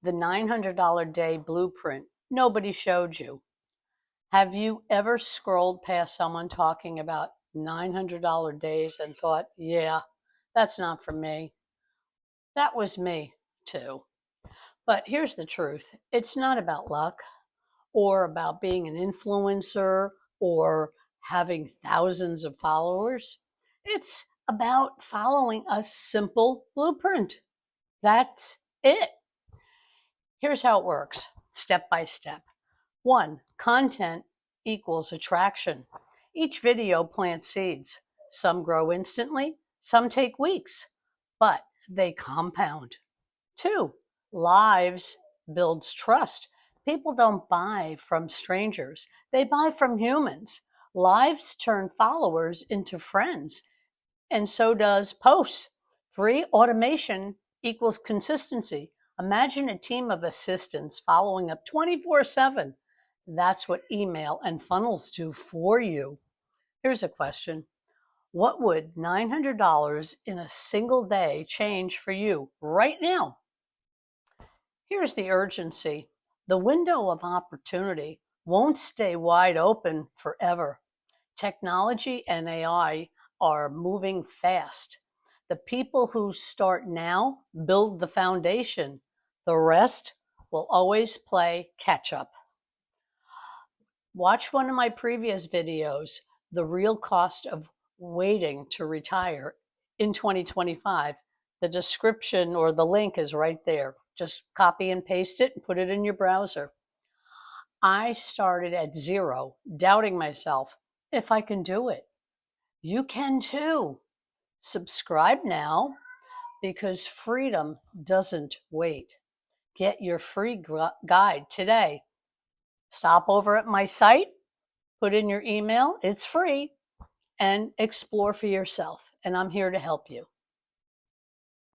The $900 day blueprint nobody showed you. Have you ever scrolled past someone talking about $900 days and thought, yeah, that's not for me? That was me too. But here's the truth. It's not about luck or about being an influencer or having thousands of followers. It's about following a simple blueprint. That's it. Here's how it works, step by step. 1. Content equals attraction. Each video plants seeds. Some grow instantly, some take weeks, but they compound. 2. Lives builds trust. People don't buy from strangers, they buy from humans. Lives turn followers into friends, and so does posts. 3. Automation equals consistency. Imagine a team of assistants following up 24/7. That's what email and funnels do for you. Here's a question. What would $900 in a single day change for you right now? Here's the urgency. The window of opportunity won't stay wide open forever. Technology and AI are moving fast. The people who start now build the foundation. The rest will always play catch up. Watch one of my previous videos, The Real Cost of Waiting to Retire in 2025. The description or the link is right there. Just copy and paste it and put it in your browser. I started at zero, doubting myself. If I can do it, you can too. Subscribe now because freedom doesn't wait. Get your free guide today. Stop over at my site, put in your email, it's free, and explore for yourself. And I'm here to help you.